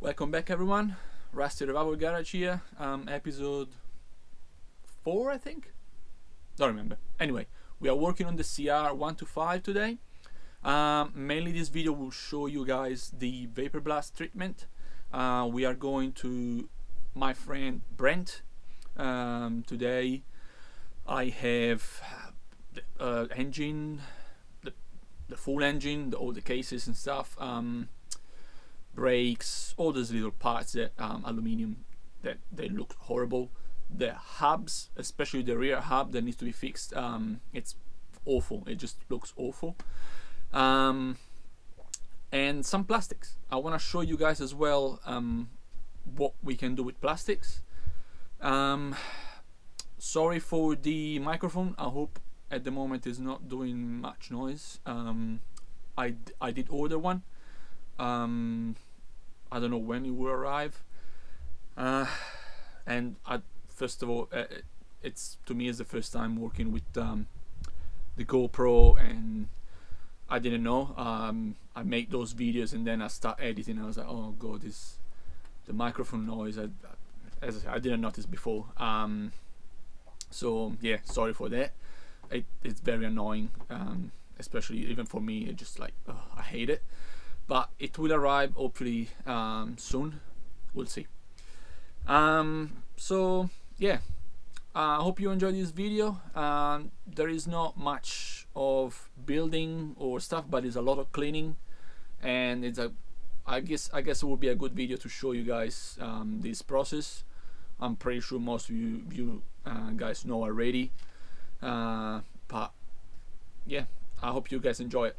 Welcome back everyone, Rusty the Vapour Garage here, episode 4 I think? Don't remember. Anyway, we are working on the CR125 today. Mainly this video will show you guys the Vapour Blast treatment. We are going to my friend Brent. Today I have the engine, the full engine, all the cases and stuff. Brakes, all those little parts that aluminium that they look horrible. The hubs, especially the rear hub that needs to be fixed, it's awful. It just looks awful. And some plastics. I want to show you guys as well what we can do with plastics. Sorry for the microphone. I hope at the moment it's not doing much noise. I did order one. I don't know when it will arrive, and first of all, it's to me is the first time working with the GoPro, and I didn't know. I make those videos and then I start editing. I was like, oh god, the microphone noise. I didn't notice before. So yeah, sorry for that. It's very annoying, especially even for me. It's just like I hate it. But it will arrive hopefully soon. We'll see. So yeah, I hope you enjoyed this video. There is not much of building or stuff, but there's a lot of cleaning, and I guess it will be a good video to show you guys this process. I'm pretty sure most of you guys know already, but yeah, I hope you guys enjoy it.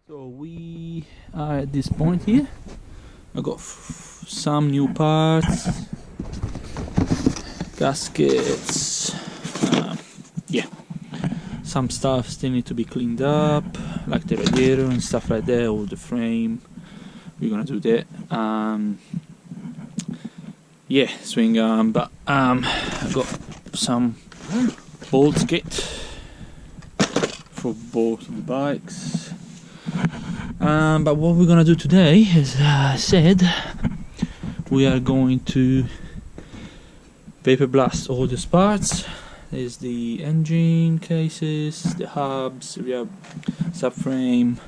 So we are at this point here. I got some new parts, gaskets, yeah, some stuff still need to be cleaned up, like the radiator and stuff like that, or the frame. We're gonna do that. Yeah, swing arm, but I got some bolts kit for both of the bikes. But what we're gonna do today, as I said, we are going to Vapour Blast all these parts. There's the engine cases, the hubs, we have subframe,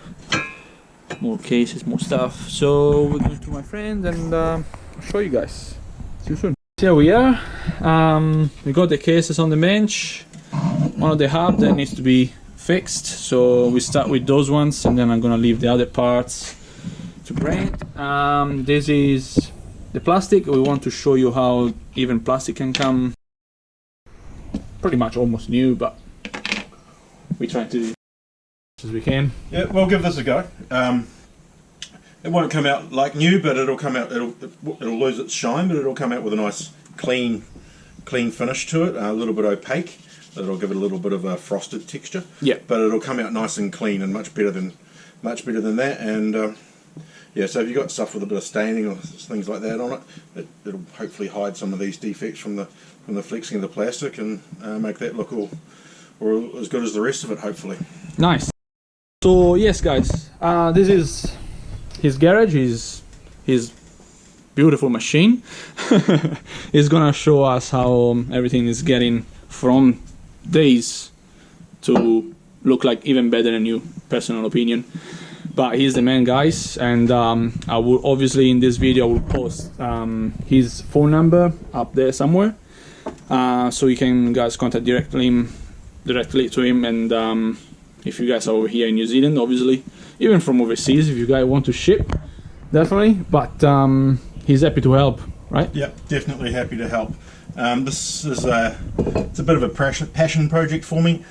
more cases, more stuff. So we're going to my friend and I'll show you guys. See you soon. Here we are. We got the cases on the bench. One of the hubs that needs to be fixed, so we start with those ones, and then I'm gonna leave the other parts to Brent. This is the plastic. We want to show you how even plastic can come pretty much almost new, but we try to do as we can. Yeah, we'll give this a go. It won't come out like new, but it'll come out. It'll lose its shine, but it'll come out with a nice clean finish to it. A little bit opaque. It'll give it a little bit of a frosted texture. Yeah, but it'll come out nice and clean and much better than that. And yeah, so if you've got stuff with a bit of staining or things like that on it, it'll hopefully hide some of these defects from the flexing of the plastic and make that look all as good as the rest of it, hopefully. Nice. So yes, guys, this is his garage. His beautiful machine. He's gonna show us how everything is getting from days to look like even better than you, personal opinion. But he's the man, guys, and I will obviously in this video I will post his phone number up there somewhere, so you can guys contact directly to him. And if you guys are over here in New Zealand, obviously, even from overseas, if you guys want to ship, definitely. But he's happy to help, right? Yeah, definitely happy to help. This is it's a bit of a passion project for me.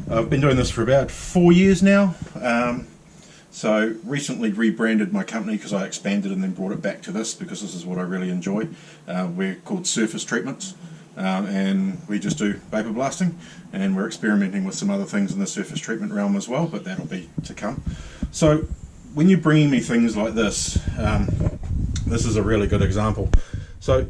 I've been doing this for about 4 years now. So recently rebranded my company because I expanded and then brought it back to this because this is what I really enjoy. We're called Surface Treatments, and we just do vapor blasting, and we're experimenting with some other things in the surface treatment realm as well, but that'll be to come. So when you're bringing me things like this, this is a really good example. So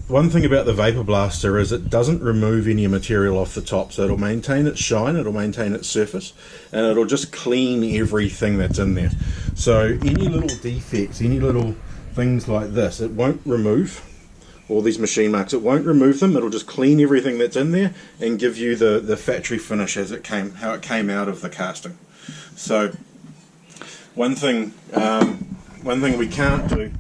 one thing about the Vapour Blaster is it doesn't remove any material off the top, so it'll maintain its shine, it'll maintain its surface, and it'll just clean everything that's in there. So any little defects, any little things like this, it won't remove. All these machine marks, it won't remove them, it'll just clean everything that's in there and give you the factory finish as it came, how it came out of the casting. So one thing we can't do,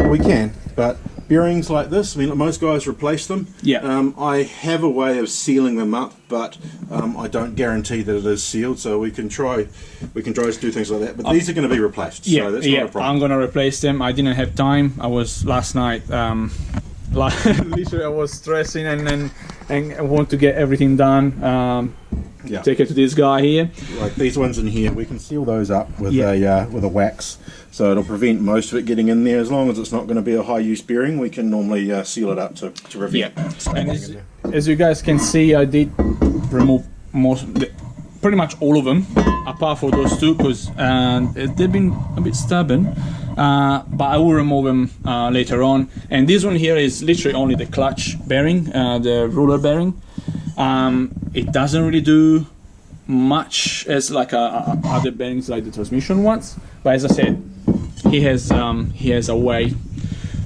we can, but bearings like this, I mean, most guys replace them. Yeah. I have a way of sealing them up, but I don't guarantee that it is sealed. So we can try to do things like that. But these are going to be replaced. Yeah, so that's not a problem. I'm going to replace them. I didn't have time. I was last night. Literally, I was stressing and I want to get everything done. Yeah. Take it to this guy here. Like these ones in here, we can seal those up with a wax. So it'll prevent most of it getting in there. As long as it's not going to be a high use bearing, we can normally seal it up to prevent. Yeah. And as you guys can see, I did remove pretty much all of them, apart from those two, because they've been a bit stubborn. But I will remove them later on. And this one here is literally only the clutch bearing, the roller bearing. It doesn't really do much as like other bearings like the transmission ones. But as I said, he has a way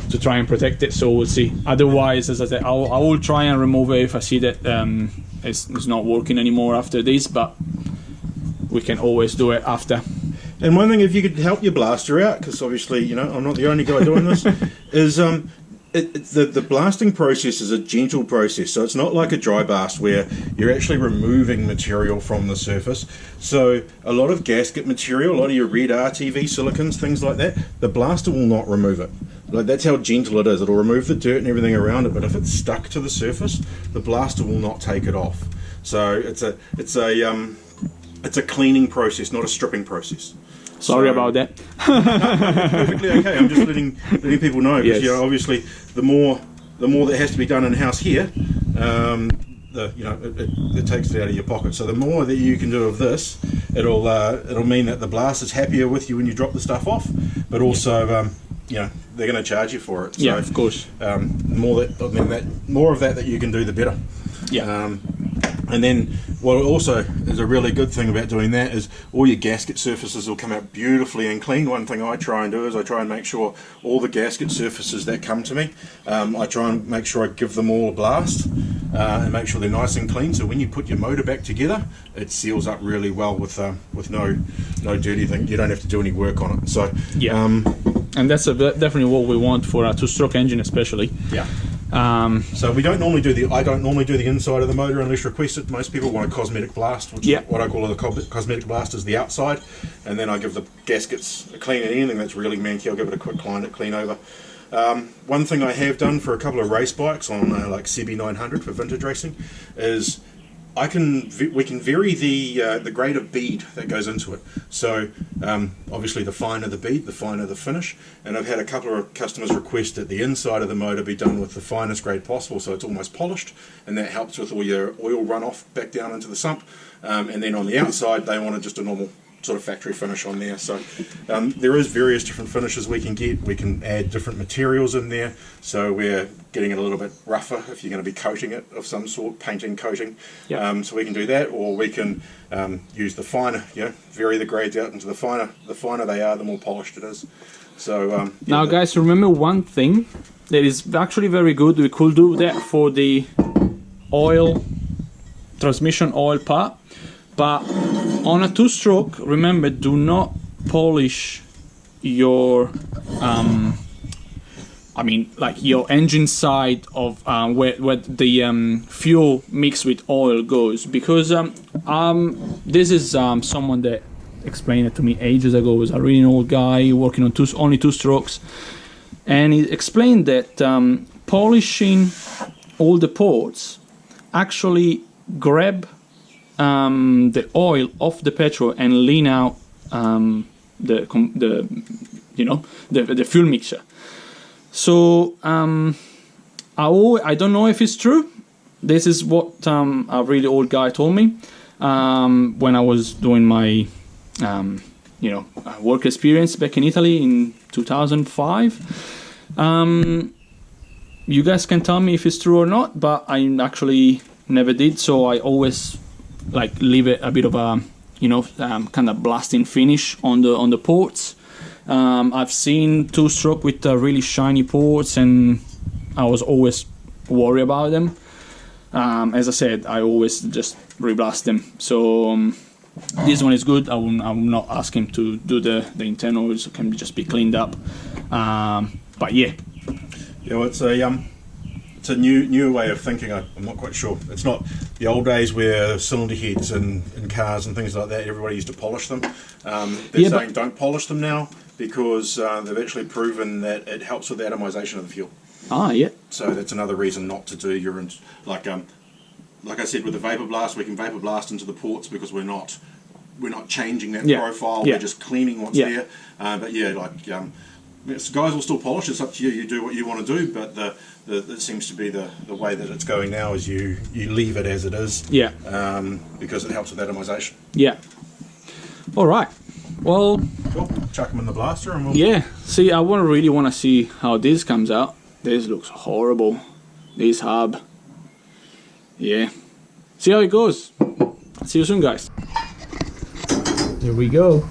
to try and protect it. So we'll see. Otherwise, as I said, I will try and remove it if I see that it's not working anymore after this. But we can always do it after. And one thing, if you could help your blaster out, because obviously, you know, I'm not the only guy doing this, is the blasting process is a gentle process. So it's not like a dry blast where you're actually removing material from the surface. So a lot of gasket material, a lot of your red RTV silicons, things like that, the blaster will not remove it. Like, that's how gentle it is. It'll remove the dirt and everything around it, but if it's stuck to the surface, the blaster will not take it off. So it's a cleaning process, not a stripping process. Sorry about that. Perfectly okay. I'm just letting people know, because you know, obviously the more that has to be done in house here, it takes it out of your pocket. So the more that you can do of this, it'll mean that the blast is happier with you when you drop the stuff off, but also they're going to charge you for it. So, yeah, of course. More of that you can do, the better. Yeah. And then what also is a really good thing about doing that is all your gasket surfaces will come out beautifully and clean. One thing I try and do is I try and make sure all the gasket surfaces that come to me, I try and make sure I give them all a blast and make sure they're nice and clean. So when you put your motor back together, it seals up really well with no dirty thing. You don't have to do any work on it. So yeah, and that's definitely what we want for a two-stroke engine, especially. Yeah. So I don't normally do the inside of the motor unless requested. Most people want a cosmetic blast, which is what I call a cosmetic blast, is the outside, and then I give the gaskets a clean, and anything that's really manky, I'll give it a quick clean over. One thing I have done for a couple of race bikes on like CB900 for vintage racing is we can vary the grade of bead that goes into it. So obviously the finer the bead, the finer the finish, and I've had a couple of customers request that the inside of the motor be done with the finest grade possible, so it's almost polished, and that helps with all your oil runoff back down into the sump. And then on the outside they wanted just a normal sort of factory finish on there. So there is various different finishes we can get. We can add different materials in there, so we're getting it a little bit rougher if you're going to be coating it of some sort, painting, coating. Yep. So we can do that, or we can use the finer, vary the grades out into the finer they are, the more polished it is. So now guys, remember one thing that is actually very good. We could do that for the transmission oil part, but on a two-stroke, remember, do not polish your your engine side of where the fuel mixed with oil goes, because this is someone that explained it to me ages ago. It was a really old guy working on only two strokes, and he explained that polishing all the ports actually grab the oil off the petrol and lean out the fuel mixture. So I don't know if it's true. This is what a really old guy told me when I was doing my work experience back in Italy in 2005. You guys can tell me if it's true or not, but I actually never did. So I always leave it a bit of a kind of blasting finish on the ports. I've seen two-stroke with really shiny ports, and I was always worried about them. As I said, I always just reblast them. So this one is good. I will not ask him to do the internals. It can just be cleaned up. But yeah. Yeah, well, it's a new way of thinking. I'm not quite sure. It's not the old days where cylinder heads in cars and things like that, everybody used to polish them. They're saying don't polish them now because they've actually proven that it helps with the atomization of the fuel. Ah, yeah. So that's another reason not to do your like I said with the Vapour Blast, we can Vapour Blast into the ports because we're not changing that profile. Yeah. We're just cleaning what's there. But yeah, guys will still polish. It's up to you. You do what you want to do. But that seems to be the way that it's going now. Is you leave it as it is. Yeah. Because it helps with atomization. Yeah. All right. Well. Cool. Chuck them in the blaster and we'll. Yeah. See, I really want to see how this comes out. This looks horrible. This hub. Yeah. See how it goes. See you soon, guys. Here we go.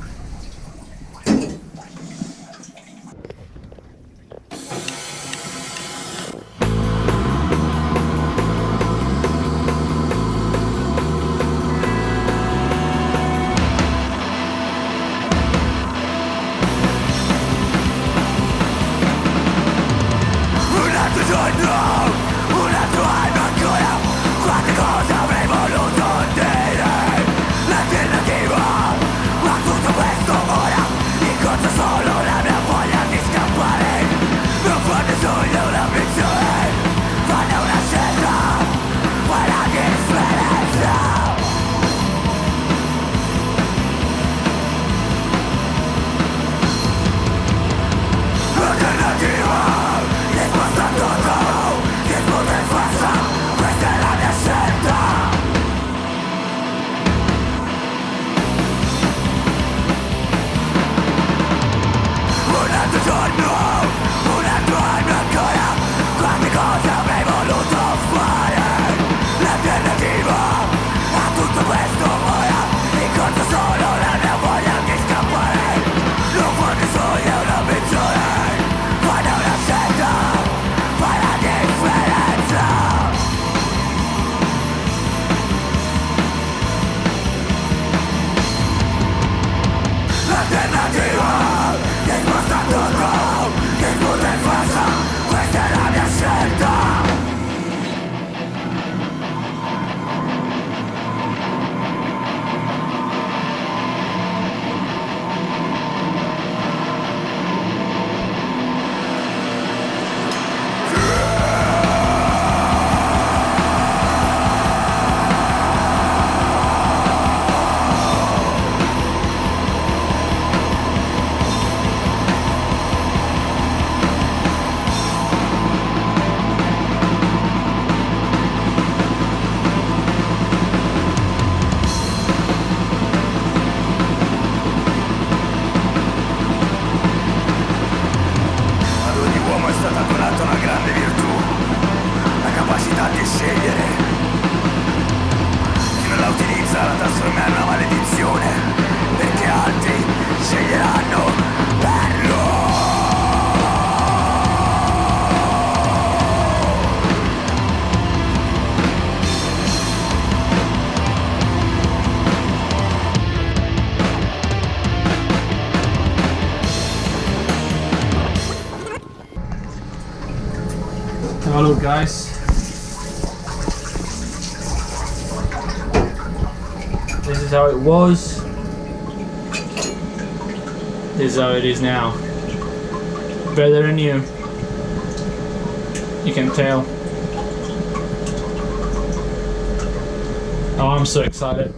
Hello guys, this is how it was, this is how it is now. Better than you can tell. Oh, I'm so excited.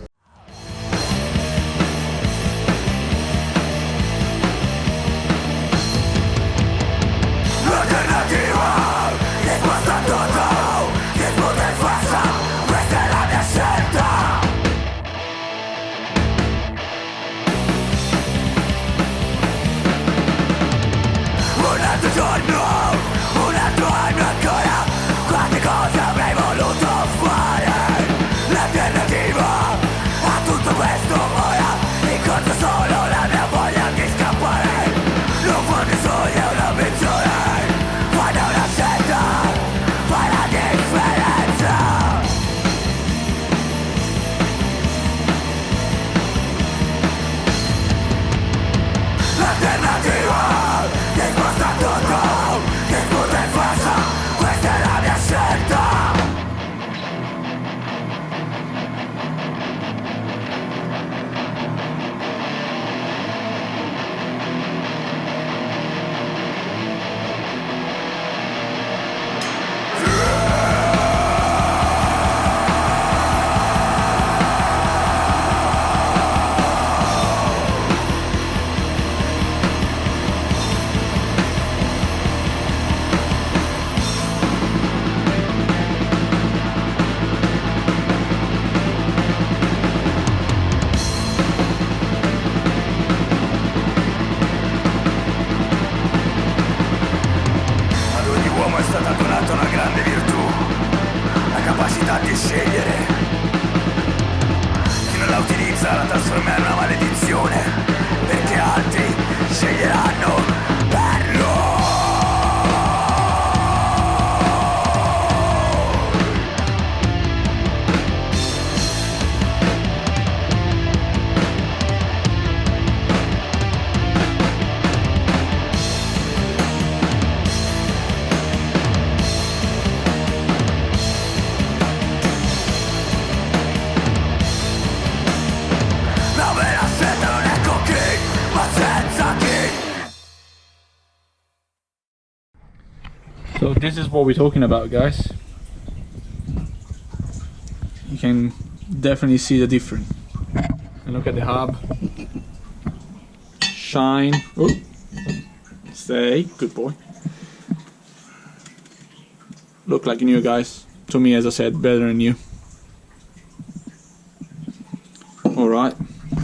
rivelato una grande virtù, la capacità di scegliere. Chi non la utilizza la trasformerà in una maledizione, perché altri sceglieranno per lui. La vera scelta non è con chi, ma senza chi. So this is what we're talking about, guys. You can definitely see the difference. And look at the hub. Shine. Oh, stay. Good boy. Look like new, guys. To me, as I said, better than new. Alright.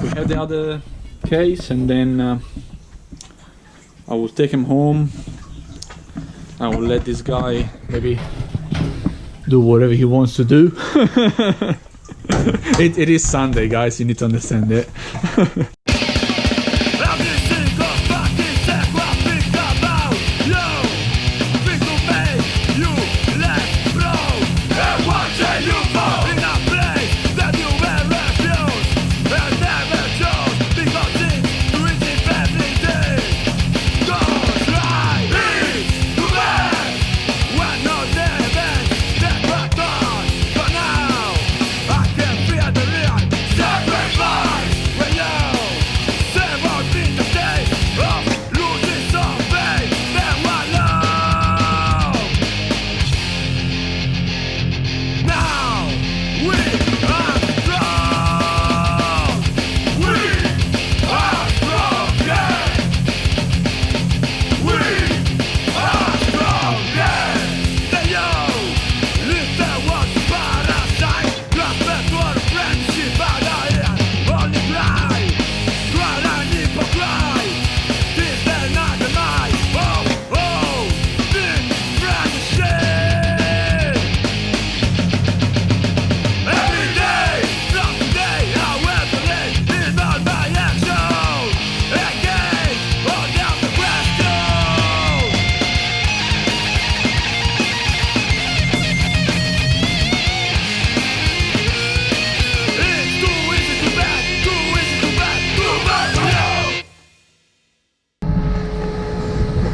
We have the other case, and then I will take him home. I will let this guy maybe do whatever he wants to do. It is Sunday, guys, you need to understand it.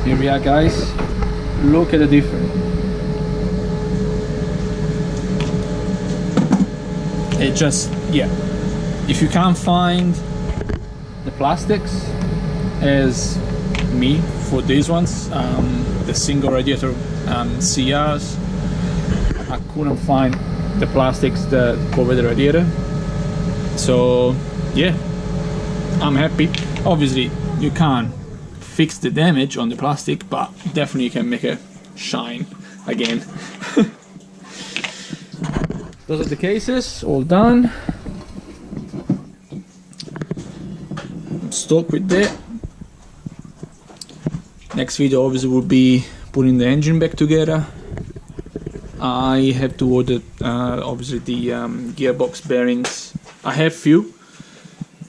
Here we are, guys. Look at the difference. It just, yeah. If you can't find the plastics as me for these ones, the single radiator CRs, I couldn't find the plastics that cover the radiator. So yeah, I'm happy. Obviously you can't fix the damage on the plastic, but definitely you can make it shine again. Those are the cases, all done. Stop with that. Next video obviously will be putting the engine back together. I have to order obviously the gearbox bearings. I have few.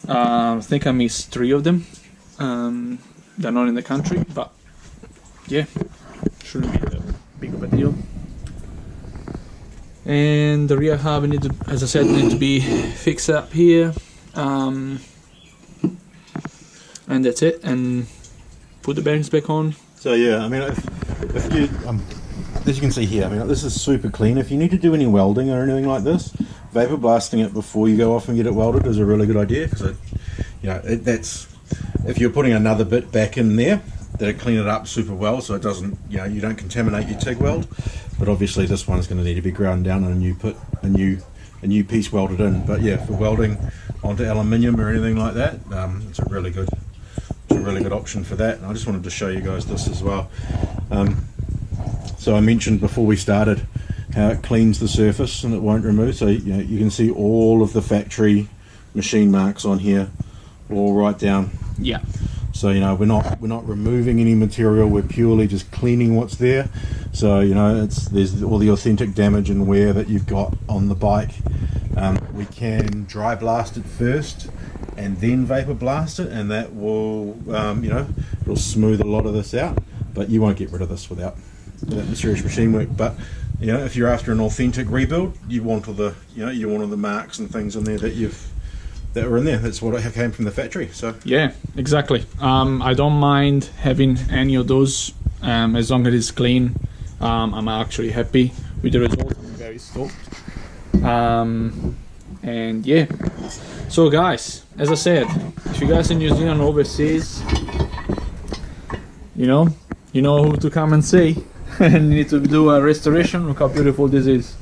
I think I missed 3 of them. They're not in the country, but yeah, shouldn't be that big of a deal. And the rear hub need to, as I said, need to be fixed up here. And that's it. And put the bearings back on. So yeah, I mean, if you, as you can see here, I mean, this is super clean. If you need to do any welding or anything like this, vapor blasting it before you go off and get it welded is a really good idea, because it, you know, that's, if you're putting another bit back in there, that'll clean it up super well, so it doesn't, you know, you don't contaminate your TIG weld. But obviously this one's going to need to be ground down and a new piece welded in. But yeah, for welding onto aluminium or anything like that, it's a really good option for that. And I just wanted to show you guys this as well. So I mentioned before we started how it cleans the surface and it won't remove. So you know, you can see all of the factory machine marks on here, all right down. Yeah. So you know, we're not removing any material. We're purely just cleaning what's there. So you know, there's all the authentic damage and wear that you've got on the bike. We can dry blast it first and then vapor blast it, and that will you know, it'll smooth a lot of this out, but you won't get rid of this without the serious machine work. But you know, if you're after an authentic rebuild, you want all the, you know, you want all the marks and things in there that were in there. That's what came from the factory. So yeah, exactly. I don't mind having any of those, as long as it's clean. I'm actually happy with the result. I'm very stoked. And yeah, so guys, as I said, if you guys in New Zealand or overseas, you know who to come and see. And you need to do a restoration. Look how beautiful this is.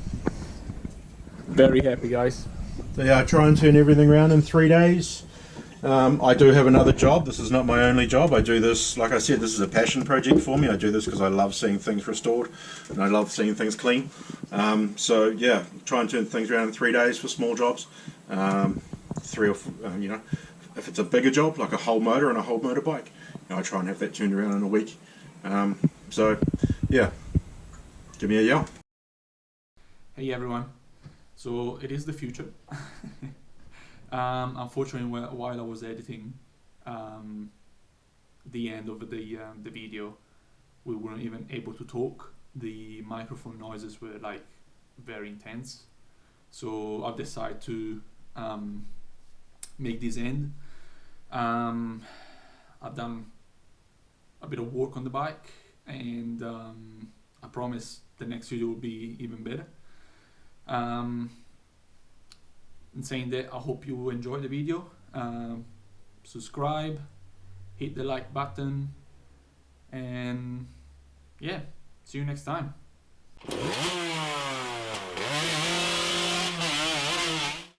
Very happy, guys. So yeah, I try and turn everything around in 3 days. I do have another job. This is not my only job. I do this, like I said, this is a passion project for me. I do this because I love seeing things restored and I love seeing things clean. So yeah, try and turn things around in 3 days for small jobs. 3 or 4, you know, if it's a bigger job like a whole motor and a whole motorbike, you know, I try and have that turned around in a week. So yeah, give me a yell. Hey everyone. So it is the future. Unfortunately, while I was editing the end of the video, we weren't even able to talk. The microphone noises were like very intense. So I've decided to make this end. I've done a bit of work on the bike, and I promise the next video will be even better. In saying that, I hope you enjoyed the video. Subscribe, hit the like button, and yeah, see you next time.